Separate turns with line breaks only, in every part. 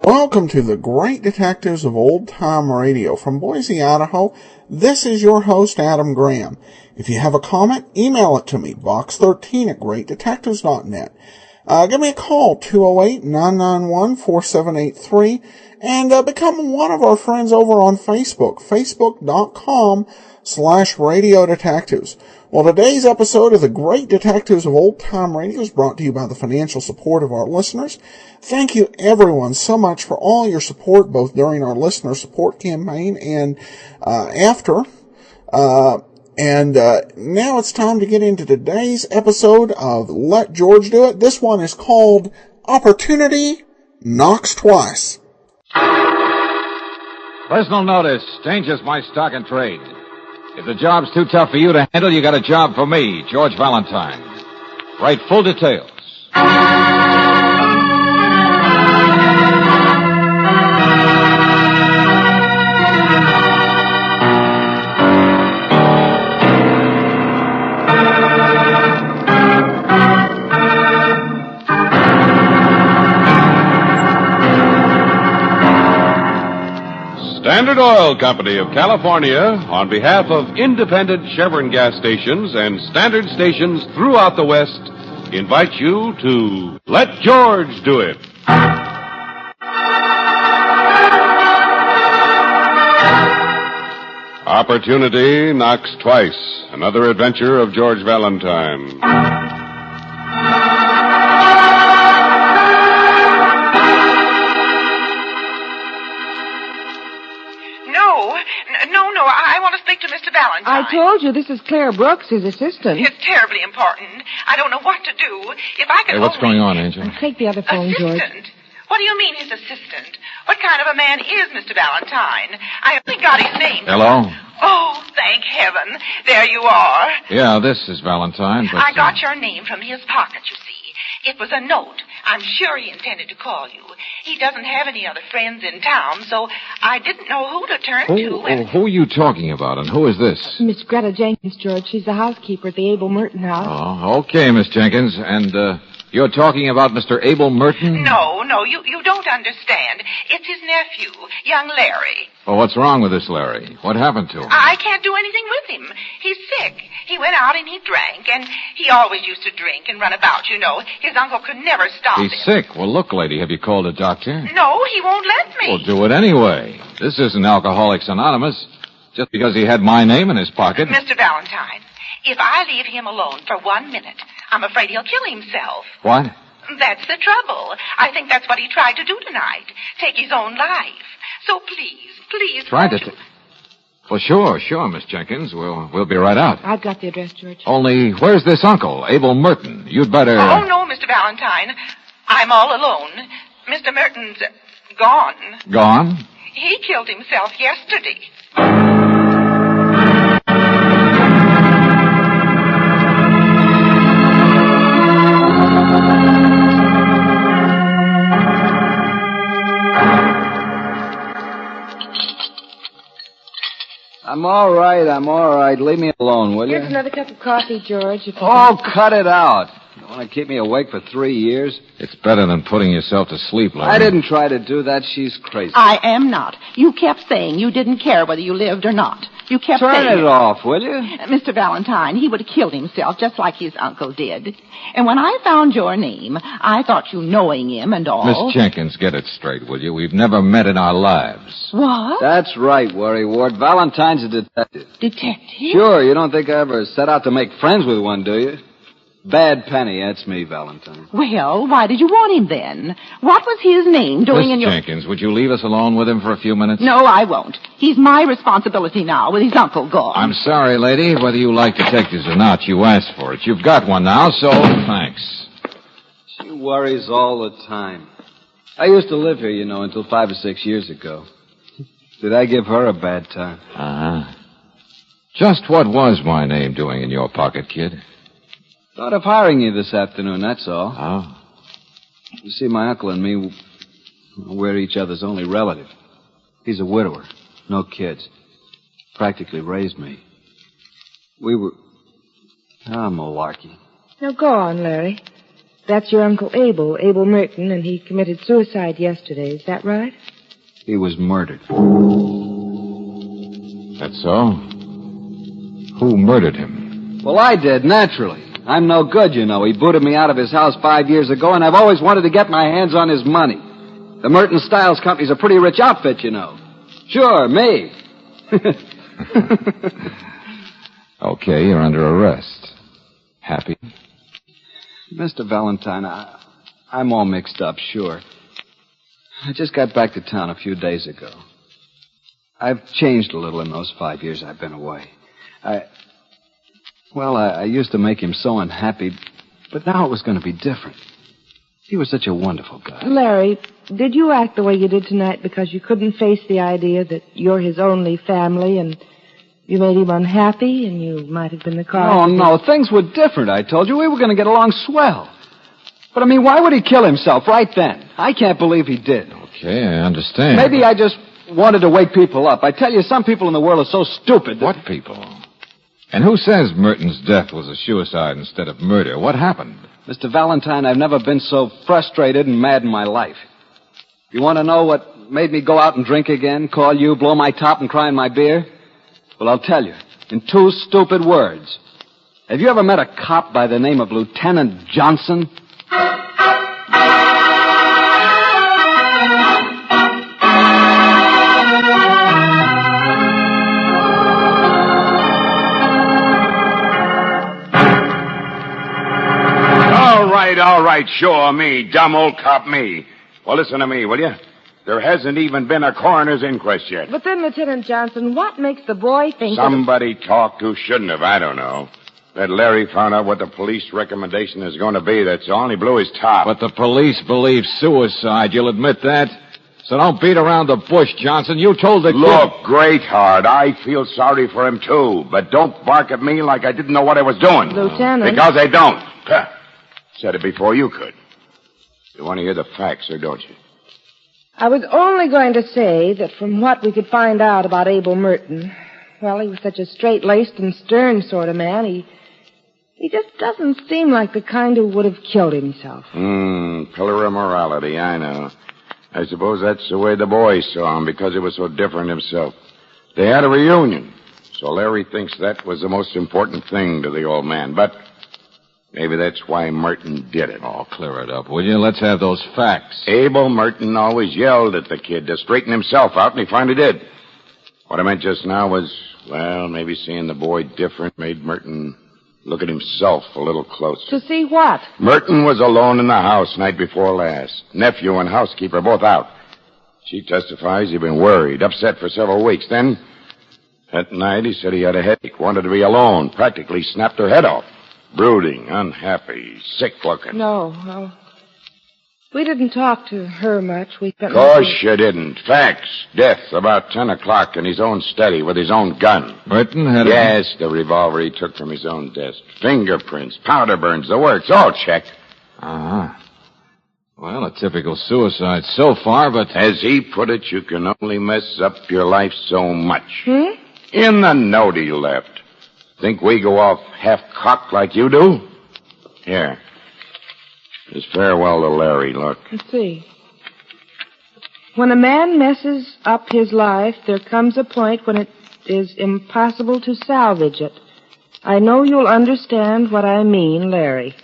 Welcome to the Great Detectives of Old Time Radio. From Boise, Idaho, this is your host, Adam Graham. If you have a comment, email it to me, box13@greatdetectives.net. Give me a call, 208-991-4783, and become one of our friends over on Facebook, facebook.com/Radio Detectives. Well, today's episode of the Great Detectives of Old Time Radio is brought to you by the financial support of our listeners. Thank you, everyone, so much for all your support, both during our listener support campaign and after. And now it's time to get into today's episode of Let George Do It. This one is called Opportunity Knocks Twice.
Personal notice. Changes my stock and trade. If the job's too tough for you to handle, you got a job for me, George Valentine. Write full details.
Standard Oil Company of California, on behalf of independent Chevron gas stations and standard stations throughout the West, invite you to Let George Do It. Opportunity knocks twice. Another adventure of George Valentine.
No, I want to speak to Mr. Valentine.
I told you, this is Claire Brooks, his assistant.
It's terribly important. I don't know what to do. If I could
Hey, what's going on, Angel?
Take the other phone, George.
Assistant? What do you mean, his assistant? What kind of a man is Mr. Valentine? I only got his name.
Hello?
Oh, thank heaven. There you are.
Yeah, this is Valentine, but...
I got your name from his pocket, you see. It was a note. I'm sure he intended to call you. He doesn't have any other friends in town, so I didn't know who to turn to.
Who are you talking about, and who is this?
Miss Greta Jenkins, George. She's the housekeeper at the Abel Merton house.
Oh, okay, Miss Jenkins. And, you're talking about Mr. Abel Merton?
No, you don't understand. It's his nephew, young Larry.
Well, what's wrong with this Larry? What happened to him?
I can't do anything with him. He's sick. He went out and he drank, and he always used to drink and run about, you know. His uncle could never stop him.
He's sick. Well, look, lady, have you called a doctor?
No, he won't let me.
Well, do it anyway. This isn't Alcoholics Anonymous. Just because he had my name in his pocket.
Mr. Valentine, if I leave him alone for 1 minute, I'm afraid he'll kill himself.
What?
That's the trouble. I think that's what he tried to do tonight. Take his own life. So please.
Tried to... Well, sure, Miss Jenkins. We'll be right out.
I've got the address, George.
Only, where's this uncle, Abel Merton? You'd better...
Oh, no, Mr. Valentine. I'm all alone. Mr. Merton's gone.
Gone?
He killed himself yesterday.
I'm all right. Leave me alone, will you?
Here's another cup of coffee, George.
Cut it out. You want to keep me awake for 3 years?
It's better than putting yourself to sleep, Larry.
I didn't try to do that. She's crazy.
I am not. You kept saying you didn't care whether you lived or not. You kept saying...
Turn it off, will you?
Mr. Valentine, he would have killed himself just like his uncle did. And when I found your name, I thought you knowing him and all...
Miss Jenkins, get it straight, will you? We've never met in our lives.
What?
That's right, Worry Ward. Valentine's a detective.
Detective?
Sure, you don't think I ever set out to make friends with one, do you? Bad Penny, that's me, Valentine.
Well, why did you want him then? What was his name doing
Miss
in your...
Jenkins, would you leave us alone with him for a few minutes?
No, I won't. He's my responsibility now with his uncle gone.
I'm sorry, lady. Whether you like detectives or not, you asked for it. You've got one now, so thanks.
She worries all the time. I used to live here, you know, until 5 or 6 years ago. Did I give her a bad time?
Uh-huh. Just what was my name doing in your pocket, kid?
Thought of hiring you this afternoon, that's all.
Oh?
You see, my uncle and me, we're each other's only relative. He's a widower, no kids. Practically raised me. We were... malarkey.
Now, go on, Larry. That's your Uncle Abel Merton, and he committed suicide yesterday. Is that right?
He was murdered.
That's so? Who murdered him?
Well, I did, naturally. I'm no good, you know. He booted me out of his house 5 years ago, and I've always wanted to get my hands on his money. The Merton Stiles Company's a pretty rich outfit, you know. Sure, me.
Okay, you're under arrest. Happy?
Mr. Valentine, I'm all mixed up, sure. I just got back to town a few days ago. I've changed a little in those 5 years I've been away. I used to make him so unhappy, but now it was going to be different. He was such a wonderful guy.
Larry, did you act the way you did tonight because you couldn't face the idea that you're his only family and you made him unhappy and you might have been the cause?
Oh, no, things were different, I told you. We were going to get along swell. But, why would he kill himself right then? I can't believe he did.
Okay, I understand.
Maybe I just wanted to wake people up. I tell you, some people in the world are so stupid that...
What people? And who says Merton's death was a suicide instead of murder? What happened?
Mr. Valentine, I've never been so frustrated and mad in my life. You want to know what made me go out and drink again, call you, blow my top, and cry in my beer? Well, I'll tell you, in 2 stupid words. Have you ever met a cop by the name of Lieutenant Johnson?
All right, sure, me, dumb old cop me. Well, listen to me, will you? There hasn't even been a coroner's inquest yet.
But then, Lieutenant Johnson, what makes the boy think
Somebody talked who shouldn't have, I don't know. That Larry found out what the police recommendation is going to be, that's all, and he blew his top.
But the police believe suicide, you'll admit that? So don't beat around the bush, Johnson. You told the kid...
Look, Greatheart, I feel sorry for him, too. But don't bark at me like I didn't know what I was doing.
Lieutenant...
Because I don't. Said it before you could. You want to hear the facts, or don't you?
I was only going to say that from what we could find out about Abel Merton, well, he was such a straight-laced and stern sort of man, he just doesn't seem like the kind who would have killed himself.
Pillar of morality, I know. I suppose that's the way the boys saw him, because he was so different himself. They had a reunion, so Larry thinks that was the most important thing to the old man, but... maybe that's why Merton did it.
Oh, clear it up, will you? Let's have those facts.
Abel Merton always yelled at the kid to straighten himself out, and he finally did. What I meant just now was, well, maybe seeing the boy different made Merton look at himself a little closer.
To see what?
Merton was alone in the house night before last. Nephew and housekeeper both out. She testifies he'd been worried, upset for several weeks. Then, that night, he said he had a headache, wanted to be alone, practically snapped her head off. Brooding, unhappy, sick-looking.
No. We didn't talk to her much.
Of course you didn't. Facts. Death about 10 o'clock in his own study with his own gun.
Merton had
Yes, the revolver he took from his own desk. Fingerprints, powder burns, the works, all checked.
Uh-huh. Well, a typical suicide so far, but...
As he put it, you can only mess up your life so much.
Hmm?
In the note he left. Think we go off half-cocked like you do? Here. His farewell to Larry, look.
Let's see. When a man messes up his life, there comes a point when it is impossible to salvage it. I know you'll understand what I mean, Larry.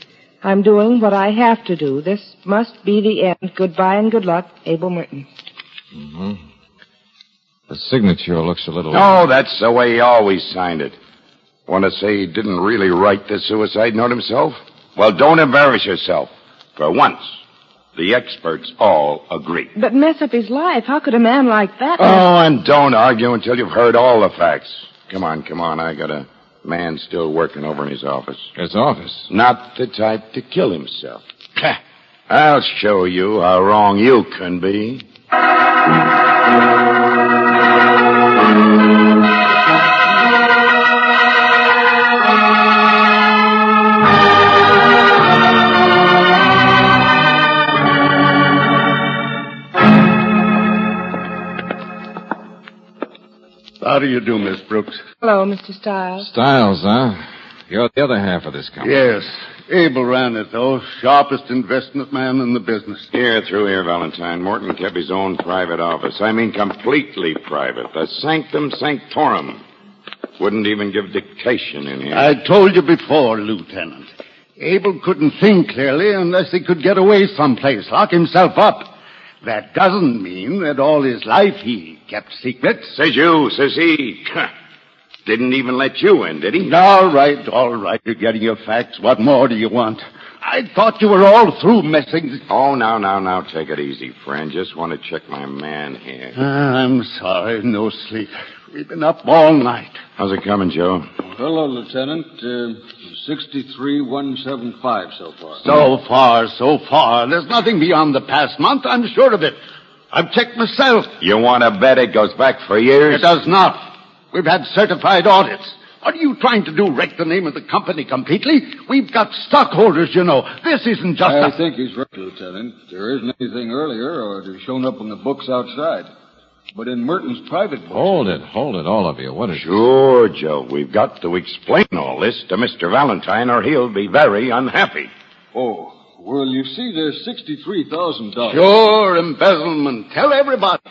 I'm doing what I have to do. This must be the end. Goodbye and good luck, Abel Merton.
Mm-hmm. The signature looks a little...
Oh, that's the way he always signed it. Want to say he didn't really write the suicide note himself? Well, don't embarrass yourself. For once, the experts all agree.
But mess up his life? How could a man like that...
Oh, and don't argue until you've heard all the facts. Come on. I got a man still working over in his office.
His office?
Not the type to kill himself. I'll show you how wrong you can be.
How do you do, Miss Brooks?
Hello, Mr. Stiles.
Stiles, huh? You're the other half of this company.
Yes. Abel ran it, though. Sharpest investment man in the business.
Here, through here, Valentine. Morton kept his own private office. I mean, completely private. The sanctum sanctorum. Wouldn't even give dictation in here.
I told you before, Lieutenant. Abel couldn't think clearly unless he could get away someplace, lock himself up. That doesn't mean that all his life he kept secrets.
Says you, says he. Didn't even let you in, did he?
All right. You're getting your facts. What more do you want? I thought you were all through messing.
Oh, now, take it easy, friend. Just want to check my man here.
I'm sorry. No sleep. We've been up all night.
How's it coming, Joe?
Hello, Lieutenant. 63,175 so far.
So far. There's nothing beyond the past month. I'm sure of it. I've checked myself.
You want to bet it goes back for years?
It does not. We've had certified audits. What are you trying to do, wreck the name of the company completely? We've got stockholders, you know. This isn't just
I think he's right, Lieutenant. There isn't anything earlier or it has shown up in the books outside. But in Merton's private books...
Hold it, all of you. What is
Sure, Joe. We've got to explain all this to Mr. Valentine or he'll be very unhappy.
Oh, well, you see, there's $63,000.
Sure, embezzlement. Tell everybody.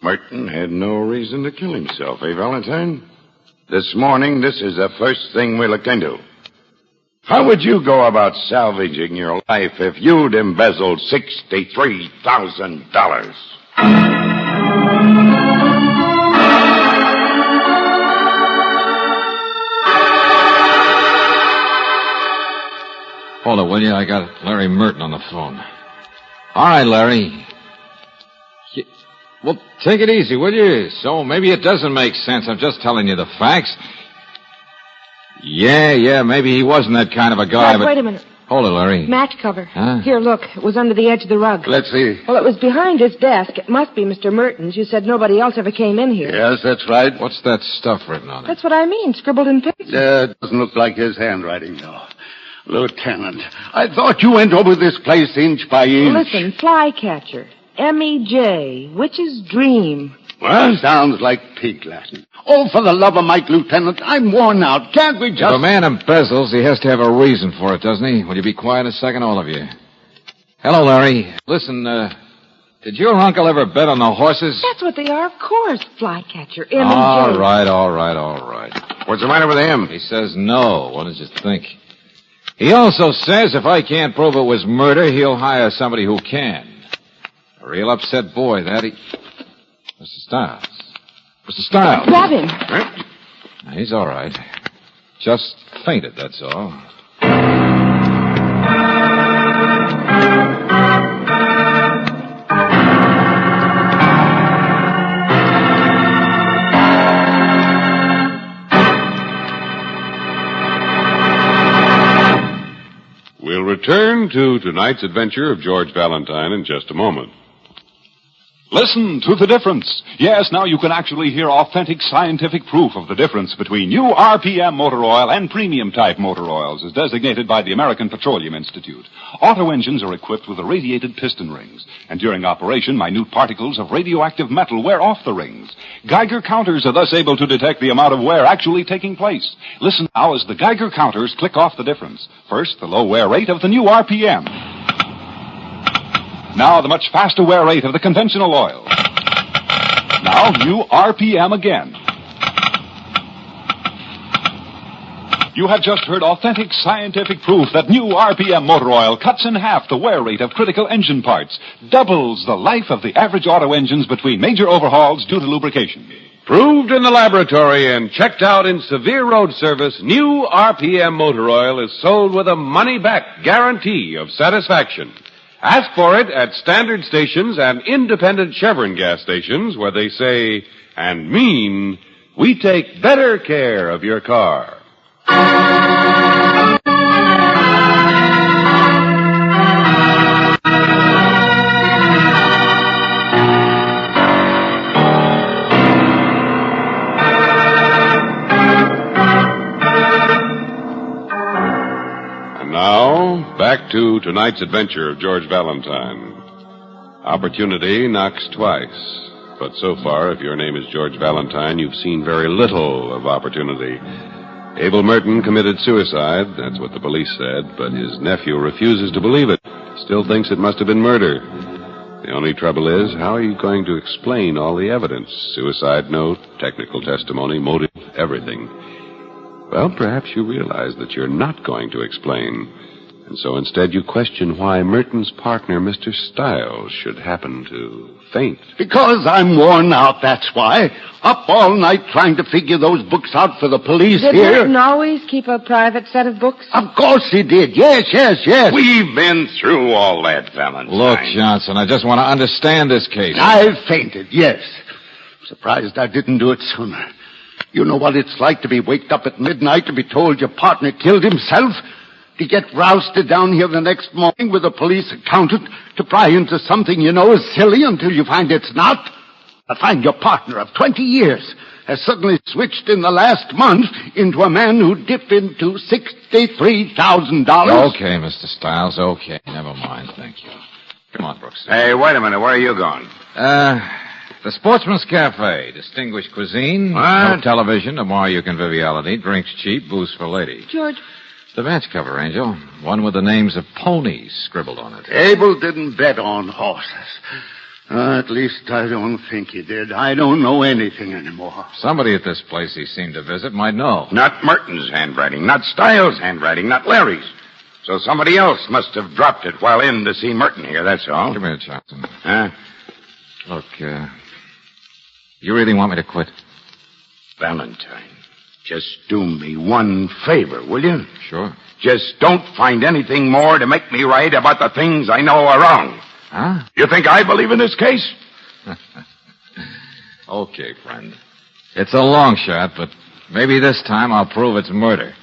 Merton had no reason to kill himself, eh, Valentine? This morning, this is the first thing we looked into. How would you go about salvaging your life if you'd embezzled $63,000?
Hold it, will you? I got Larry Merton on the phone. All right, Larry. Well, take it easy, will you? So maybe it doesn't make sense. I'm just telling you the facts. Yeah, maybe he wasn't that kind of a guy, but...
Wait a minute.
Hold it, Larry.
Match cover.
Huh?
Here, look. It was under the edge of the rug.
Let's see.
Well, it was behind his desk. It must be Mr. Merton's. You said nobody else ever came in here.
Yes, that's right.
What's that stuff written on it?
That's what I mean, scribbled in pencil.
It doesn't look like his handwriting, though. Lieutenant, I thought you went over this place inch by inch.
Listen, flycatcher. M.E.J. Witch's Dream.
Well, sounds like pig Latin. Oh, for the love of Mike, Lieutenant, I'm worn out. Can't we just...
If a man embezzles, he has to have a reason for it, doesn't he? Will you be quiet a second, all of you? Hello, Larry. Listen, did your uncle ever bet on the horses?
That's what they are, of course, flycatcher. M.E.J.
All right.
What's the matter with him?
He says no. What did you think? He also says if I can't prove it was murder, he'll hire somebody who can. A real upset boy, that he... Mr. Stiles.
Grab him.
Huh?
He's all right. Just fainted, that's all.
We'll return to tonight's adventure of George Valentine in just a moment.
Listen to the difference. Yes, now you can actually hear authentic scientific proof of the difference between new RPM motor oil and premium-type motor oils as designated by the American Petroleum Institute. Auto engines are equipped with irradiated piston rings, and during operation, minute particles of radioactive metal wear off the rings. Geiger counters are thus able to detect the amount of wear actually taking place. Listen now as the Geiger counters click off the difference. First, the low wear rate of the new RPM. Now the much faster wear rate of the conventional oil. Now new RPM again. You have just heard authentic scientific proof that new RPM motor oil cuts in half the wear rate of critical engine parts, doubles the life of the average auto engines between major overhauls due to lubrication.
Proved in the laboratory and checked out in severe road service, new RPM motor oil is sold with a money-back guarantee of satisfaction. Ask for it at standard stations and independent Chevron gas stations where they say and mean, we take better care of your car. Now, back to tonight's adventure of George Valentine. Opportunity knocks twice. But so far, if your name is George Valentine, you've seen very little of opportunity. Abel Merton committed suicide, that's what the police said, but his nephew refuses to believe it. Still thinks it must have been murder. The only trouble is, how are you going to explain all the evidence? Suicide note, technical testimony, motive, everything. Well, perhaps you realize that you're not going to explain. And so instead you question why Merton's partner, Mr. Stiles, should happen to faint.
Because I'm worn out, that's why. Up all night trying to figure those books out for the police
Did
here.
Merton always keep a private set of books?
Of course he did. Yes.
We've been through all that, Valentine.
Look, Johnson, I just want to understand this case.
I fainted, yes. Surprised I didn't do it sooner. You know what it's like to be waked up at midnight to be told your partner killed himself? To get rousted down here the next morning with a police accountant to pry into something you know is silly until you find it's not? I find your partner of 20 years has suddenly switched in the last month into a man who dipped into $63,000.
Okay, Mr. Stiles, okay. Never mind, thank you. Come on, Brooks.
Hey, wait a minute. Where are you going?
The Sportsman's Cafe. Distinguished cuisine.
What?
No television, no more you conviviality. Drinks cheap, booze for lady.
George.
The match cover, Angel. One with the names of ponies scribbled on it.
Abel didn't bet on horses. At least I don't think he did. I don't know anything anymore.
Somebody at this place he seemed to visit might know.
Not Merton's handwriting, not Stiles' handwriting, not Larry's. So somebody else must have dropped it while in to see Merton here, that's all.
Come here, Johnson.
Huh?
Look, you really want me to quit?
Valentine, just do me one favor, will you?
Sure.
Just don't find anything more to make me right about the things I know are wrong.
Huh?
You think I believe in this case?
Okay, friend. It's a long shot, but maybe this time I'll prove it's murder.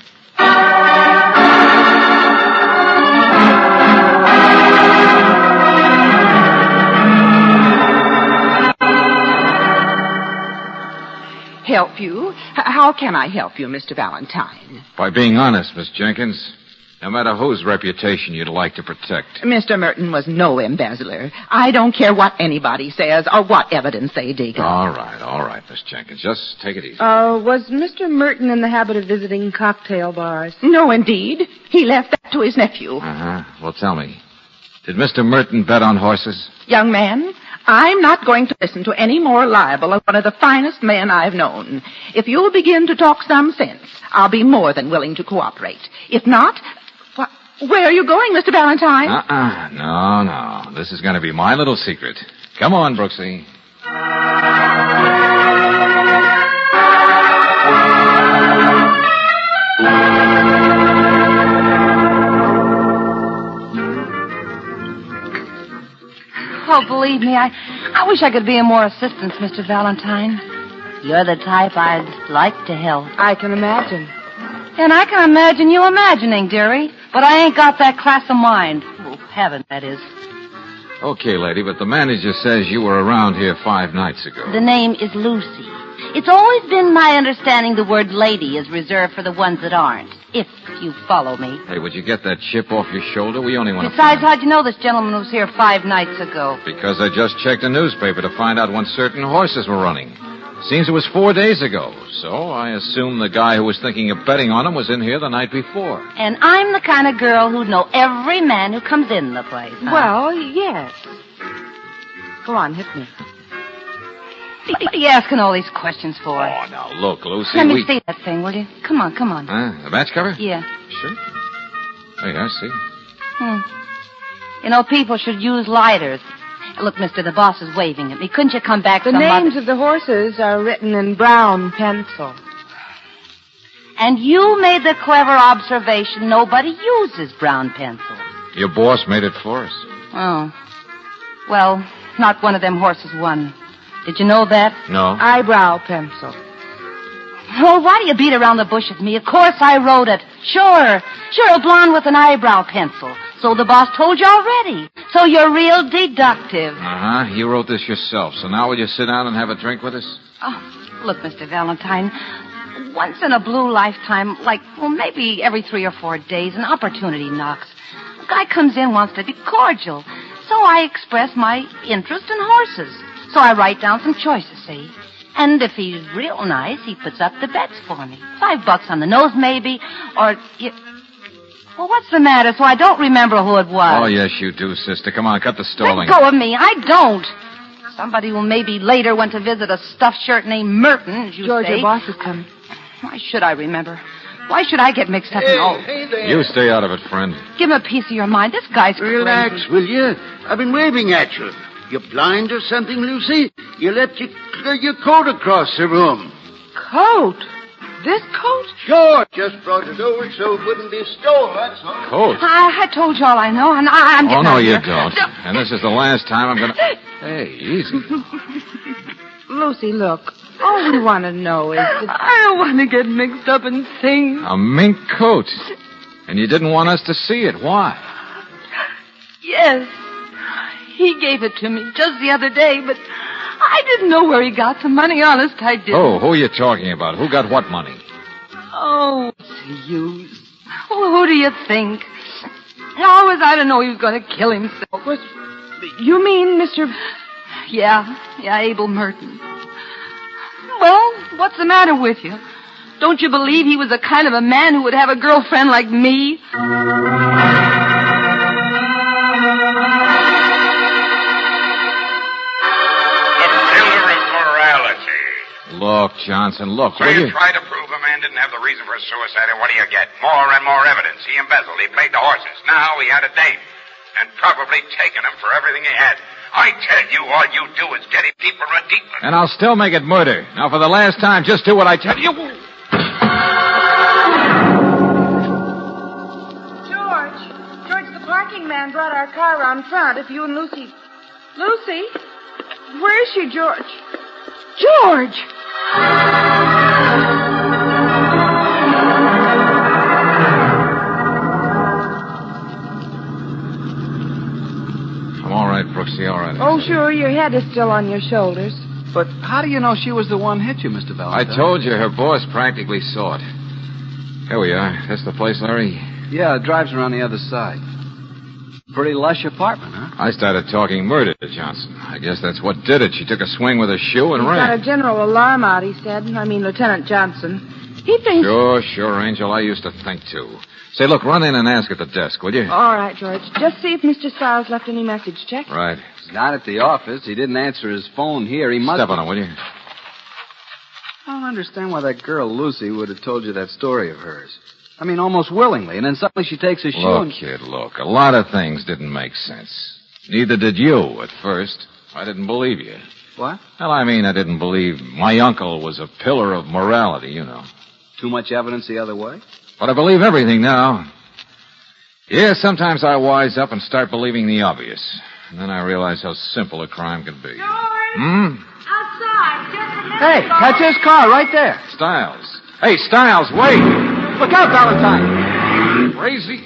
Help you? How can I help you, Mr. Valentine?
By being honest, Miss Jenkins. No matter whose reputation you'd like to protect.
Mr. Merton was no embezzler. I don't care what anybody says or what evidence they dig up.
All right, Miss Jenkins. Just take it easy.
Was Mr. Merton in the habit of visiting cocktail bars?
No, indeed. He left that to his nephew.
Uh-huh. Well, tell me, did Mr. Merton bet on horses?
Young man, I'm not going to listen to any more libel of one of the finest men I've known. If you'll begin to talk some sense, I'll be more than willing to cooperate. If not, where are you going, Mr. Valentine?
No. This is going to be my little secret. Come on, Brooksy.
Oh, believe me, I wish I could be of more assistance, Mr. Valentine. You're the type I'd like to help.
I can imagine.
And I can imagine you imagining, dearie. But I ain't got that class of mind. Oh, heaven, that is.
Okay, lady, but the manager says you were around here 5 nights ago.
The name is Lucy. It's always been my understanding the word lady is reserved for the ones that aren't, if you follow me.
Hey, would you get that chip off your shoulder? We only want to...
Besides, how'd you know this gentleman was here 5 nights ago?
Because I just checked the newspaper to find out when certain horses were running. Seems it was 4 days ago, so I assume the guy who was thinking of betting on him was in here the night before.
And I'm the kind of girl who'd know every man who comes in the place. Huh?
Well, yes. Go on, hit me.
What are you asking all these questions for?
Oh, now, look, Lucy,
Let me see that thing, will you? Come on.
The match cover?
Yeah.
Sure. Oh, yeah, I see.
You know, people should use lighters. Look, mister, the boss is waving at me. Couldn't you come back
The
some
names
other...
of the horses are written in brown pencil.
And you made the clever observation nobody uses brown pencil.
Your boss made it for us.
Oh. Well, not one of them horses won. Did you know that?
No.
Eyebrow pencil.
Oh, why do you beat around the bush with me? Of course I wrote it. Sure, a blonde with an eyebrow pencil. So the boss told you already. So you're real deductive.
Uh-huh. You wrote this yourself. So now will you sit down and have a drink with us?
Oh, look, Mr. Valentine, once in a blue lifetime, like, well, maybe every 3 or 4 days, an opportunity knocks. A guy comes in, wants to be cordial. So I express my interest in horses. So I write down some choices, see? And if he's real nice, he puts up the bets for me. $5 on the nose, maybe, or... Well, what's the matter? So I don't remember who it was.
Oh, yes, you do, sister. Come on, cut the stalling.
Let go of me. I don't. Somebody who maybe later went to visit a stuffed shirt named Merton, as you
George,
say.
your boss is coming.
Why should I remember? Why should I get mixed up in all...
Hey there.
You stay out of it, friend.
Give him a piece of your mind. This guy's
Relax,
crazy.
will you? I've been waving at you. You blind or something, Lucy? You left your coat across the room.
Coat? This coat?
Sure, just brought it over so it wouldn't be stole, that's all.
Coat?
I told you all I know, and I'm getting
Oh, no,
out of
you
here.
don't. And this is the last time I'm going to... Hey, easy.
Lucy, look. All we want to know is that...
I don't want to get mixed up in things.
A mink coat. And you didn't want us to see it. Why?
Yes. He gave it to me just the other day, but I didn't know where he got the money. Honest, I didn't.
Oh, who are you talking about? Who got what money?
Oh, what's the use? Well, who do you think? How was I to know he was going to kill himself?
You mean Mr...
Yeah, Abel Merton. Well, what's the matter with you? Don't you believe he was the kind of a man who would have a girlfriend like me?
Look, Johnson, look,
So
will
you
you?
try to prove the man didn't have the reason for suicide, and what do you get? More and more evidence. He embezzled. He played the horses. Now he had a date. And probably taken him for everything he had. I tell you, all you do is get him deeper and deeper.
And I'll still make it murder. Now, for the last time, just do what I tell you.
George, the parking man brought our car around front. If you and Lucy... Lucy? Where is she, George? George!
I'm all right, Proxy, all right.
Oh, sure, your head is still on your shoulders.
But how do you know she was the one hit you, Mr. Valentine?
I told you her boss practically saw it. Here we are. That's the place, Larry.
Yeah, it drives her on the other side. Pretty lush apartment, huh?
I started talking murder to Johnson. I guess that's what did it. She took a swing with her shoe and
He's got
ran.
a general alarm out, he said. I mean, Lieutenant Johnson. He thinks...
Sure, Angel. I used to think, too. Say, look, run in and ask at the desk, will you?
All right, George. Just see if Mr. Stiles left any message. Check.
Right.
He's not at the office. He didn't answer his phone here. He must...
Step on it, will you?
I don't understand why that girl, Lucy, would have told you that story of hers. I mean, almost willingly, and then suddenly she takes his shoe
Look,
and...
kid, look. A lot of things didn't make sense. Neither did you at first. I didn't believe you.
What?
Well, I mean, I didn't believe my uncle was a pillar of morality, you know.
Too much evidence the other way?
But I believe everything now. Yeah, sometimes I wise up and start believing the obvious. And then I realize how simple a crime can be.
George! Outside, just a minute.
Hey, that's his car right there.
Stiles. Hey, Stiles, wait!
Look out, Valentine.
Crazy.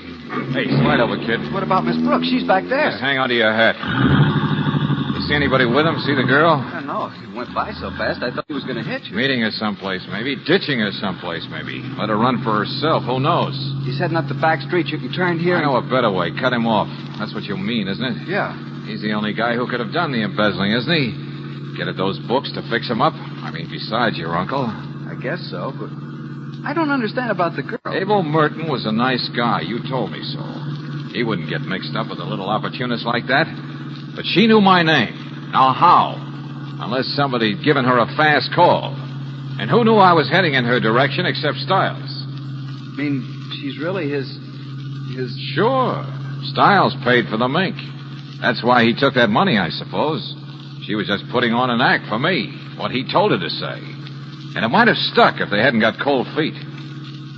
Hey, slide over, kid.
What about Miss Brooks? She's back there.
Just hang on to your hat. You see anybody with him? See the girl?
I don't know. He went by so fast, I thought he was going to hit you.
Meeting her someplace, maybe. Ditching her someplace, maybe. Let her run for herself. Who knows?
He's heading up the back street. You can turn here.
I know a better way. Cut him off. That's what you mean, isn't it?
Yeah.
He's the only guy who could have done the embezzling, isn't he? Get at those books to fix him up? I mean, besides your uncle.
I guess so, but I don't understand about the girl.
Abel Merton was a nice guy. You told me so. He wouldn't get mixed up with a little opportunist like that. But she knew my name. Now, how? Unless somebody'd given her a fast call. And who knew I was heading in her direction except Stiles?
I mean, she's really his...
Sure. Stiles paid for the mink. That's why he took that money, I suppose. She was just putting on an act for me, what he told her to say. And it might have stuck if they hadn't got cold feet.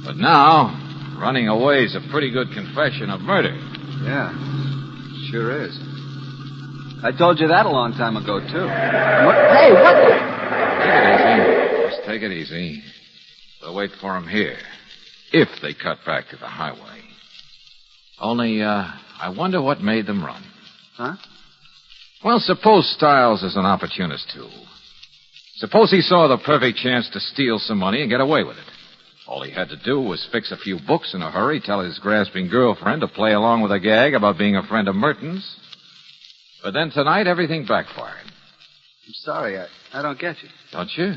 But now, running away is a pretty good confession of murder.
Yeah, sure is. I told you that a long time ago, too. Hey, what the...
Take it easy. Just take it easy. We'll wait for him here. If they cut back to the highway. Only, I wonder what made them run.
Huh?
Well, suppose Stiles is an opportunist, too. Suppose he saw the perfect chance to steal some money and get away with it. All he had to do was fix a few books in a hurry, tell his grasping girlfriend to play along with a gag about being a friend of Merton's. But then tonight, everything backfired.
I'm sorry, I don't get you.
Don't you?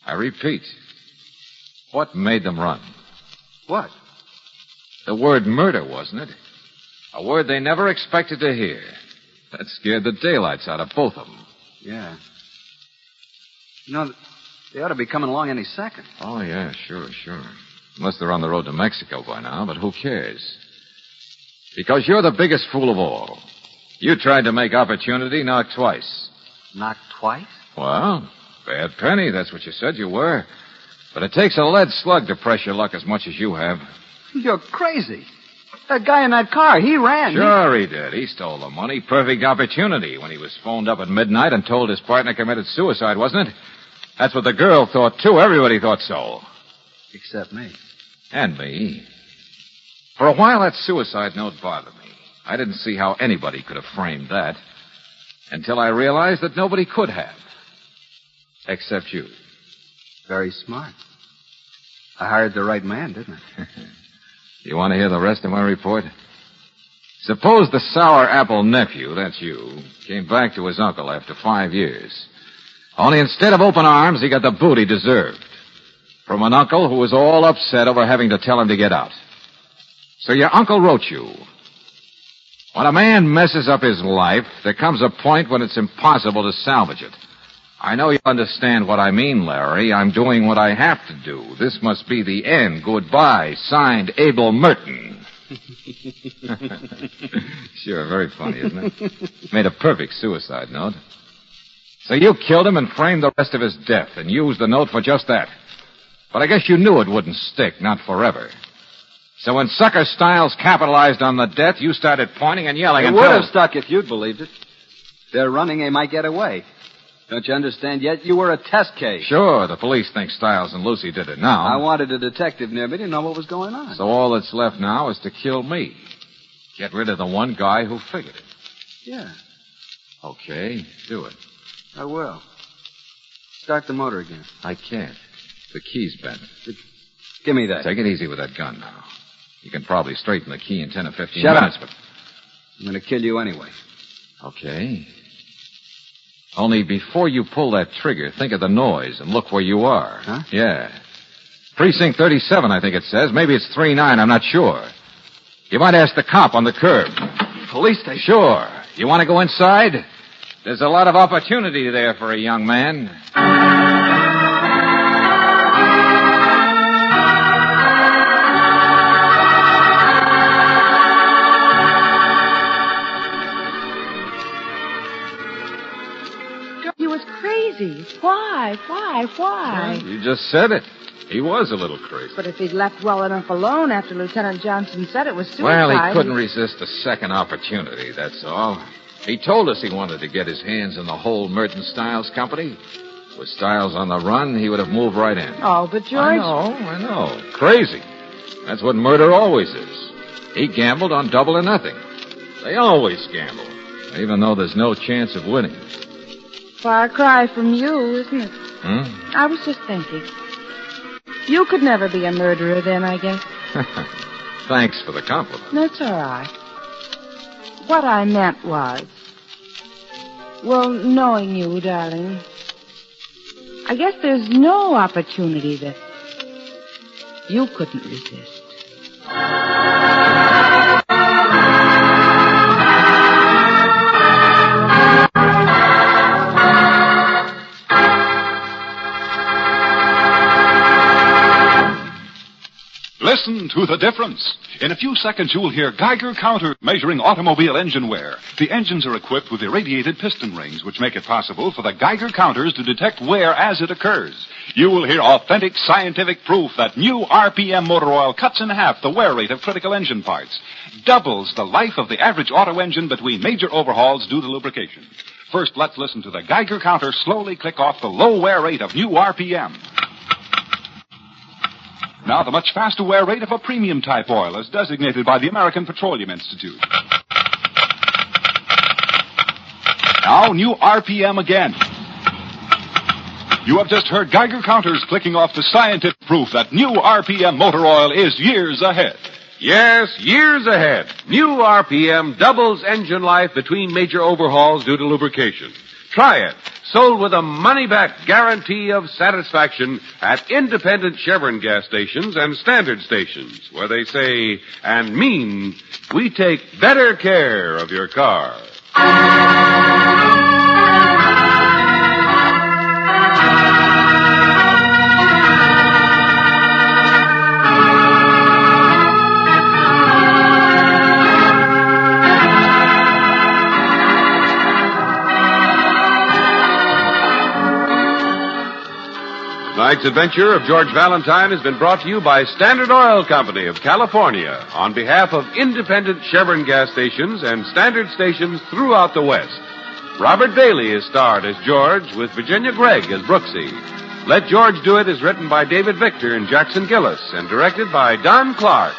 I repeat. What made them run?
What?
The word murder, wasn't it? A word they never expected to hear. That scared the daylights out of both of them.
Yeah. You know, they ought to be coming along any second.
Oh, yeah, sure. Unless they're on the road to Mexico by now, but who cares? Because you're the biggest fool of all. You tried to make opportunity knock twice.
Knock twice?
Well, bad penny, that's what you said you were. But it takes a lead slug to press your luck as much as you have.
You're crazy. That guy in that car, he ran.
Sure he did. He stole the money. Perfect opportunity when he was phoned up at midnight and told his partner committed suicide, wasn't it? That's what the girl thought, too. Everybody thought so.
Except me.
And me. For a while, that suicide note bothered me. I didn't see how anybody could have framed that. Until I realized that nobody could have. Except you.
Very smart. I hired the right man, didn't I?
You want to hear the rest of my report? Suppose the sour apple nephew, that's you, came back to his uncle after 5 years. Only instead of open arms, he got the boot he deserved. From an uncle who was all upset over having to tell him to get out. So your uncle wrote you. When a man messes up his life, there comes a point when it's impossible to salvage it. I know you understand what I mean, Larry. I'm doing what I have to do. This must be the end. Goodbye. Signed, Abel Merton. Sure, very funny, isn't it? Made a perfect suicide note. So you killed him and framed the rest of his death and used the note for just that. But I guess you knew it wouldn't stick, not forever. So when Sucker Stiles capitalized on the death, you started pointing and yelling
It
until...
would have stuck if you'd believed it. They're running, they might get away. Don't you understand yet? You were a test case.
Sure, the police think Stiles and Lucy did it now.
I wanted a detective near me to know what was going on.
So all that's left now is to kill me. Get rid of the one guy who figured it.
Yeah.
Okay, do it.
I will. Start the motor again.
I can't. The key's bent.
Give me that.
Take it easy with that gun now. You can probably straighten the key in 10 or 15
Shut
minutes,
up.
but...
I'm going to kill you anyway.
Okay. Only before you pull that trigger, think of the noise and look where you are.
Huh?
Yeah. Precinct 37, I think it says. Maybe it's 39, I'm not sure. You might ask the cop on the curb.
Police station?
Sure. You want to go inside? There's a lot of opportunity there for a young man.
He was crazy. Why?
You just said it. He was a little crazy.
But if he'd left well enough alone after Lieutenant Johnson said it was suicide...
Well, he couldn't resist a second opportunity, that's all. He told us he wanted to get his hands in the whole Merton Stiles company. With Stiles on the run, he would have moved right in.
Oh, but George...
I know. Crazy. That's what murder always is. He gambled on double or nothing. They always gamble, even though there's no chance of winning.
Far cry from you, isn't it? I was just thinking. You could never be a murderer then, I guess.
Thanks for the compliment.
That's all right. What I meant was... Well, knowing you, darling... I guess there's no opportunity that you couldn't resist.
Listen to the difference. In a few seconds, you'll hear Geiger counters measuring automobile engine wear. The engines are equipped with irradiated piston rings, which make it possible for the Geiger counters to detect wear as it occurs. You will hear authentic scientific proof that new RPM motor oil cuts in half the wear rate of critical engine parts, doubles the life of the average auto engine between major overhauls due to lubrication. First, let's listen to the Geiger counter slowly click off the low wear rate of new RPM. Now, the much faster wear rate of a premium type oil as designated by the American Petroleum Institute. Now, new RPM again. You have just heard Geiger counters clicking off the scientific proof that new RPM motor oil is years ahead.
Yes, years ahead. New RPM doubles engine life between major overhauls due to lubrication. Try it. sold with a money-back guarantee of satisfaction at independent Chevron gas stations and standard stations, where they say and mean, we take better care of your car. Tonight's adventure of George Valentine has been brought to you by Standard Oil Company of California on behalf of independent Chevron gas stations and standard stations throughout the West. Robert Bailey is starred as George with Virginia Gregg as Brooksy. Let George Do It is written by David Victor and Jackson Gillis and directed by Don Clark.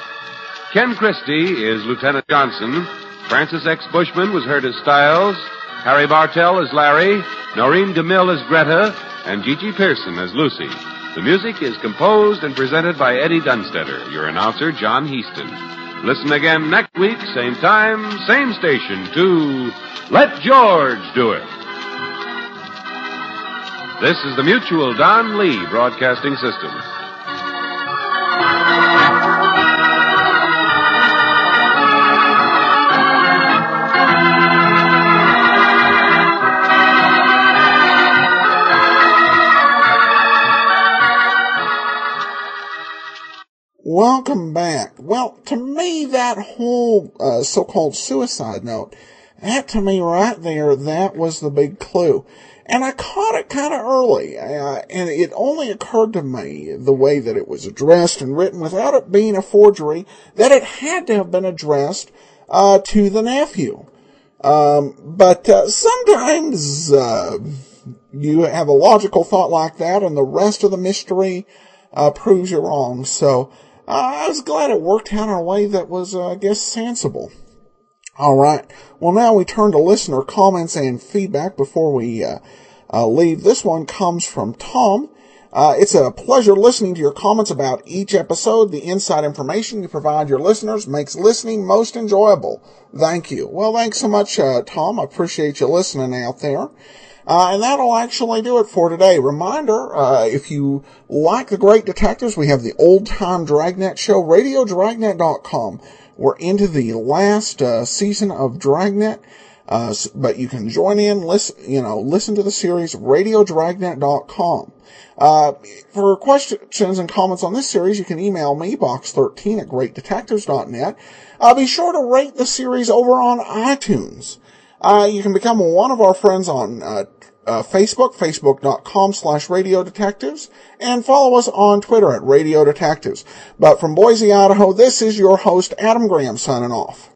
Ken Christie is Lieutenant Johnson. Francis X. Bushman was heard as Stiles. Harry Bartell as Larry. Noreen DeMille as Greta. And Gigi Pearson as Lucy. The music is composed and presented by Eddie Dunstetter, your announcer, John Heaston. Listen again next week, same time, same station, to Let George Do It. This is the Mutual Don Lee Broadcasting System.
Welcome back. Well, to me, that whole so-called suicide note, that to me right there, that was the big clue. And I caught it kind of early, and it only occurred to me, the way that it was addressed and written, without it being a forgery, that it had to have been addressed to the nephew. But sometimes you have a logical thought like that, and the rest of the mystery proves you wrong. So I was glad it worked out in a way that was, I guess, sensible. All right. Well, now we turn to listener comments and feedback before we leave. This one comes from Tom. It's a pleasure listening to your comments about each episode. The inside information you provide your listeners makes listening most enjoyable. Thank you. Well, thanks so much, Tom. I appreciate you listening out there. And that'll actually do it for today. Reminder, if you like the Great Detectives, we have the Old Time Dragnet show, RadioDragnet.com. We're into the last season of Dragnet, but you can join in, listen to the series, RadioDragnet.com. For questions and comments on this series, you can email me, box13@greatdetectives.net. Be sure to rate the series over on iTunes. You can become one of our friends on Facebook, facebook.com/Radio Detectives, and follow us on Twitter at Radio Detectives. But from Boise, Idaho, this is your host, Adam Graham, signing off.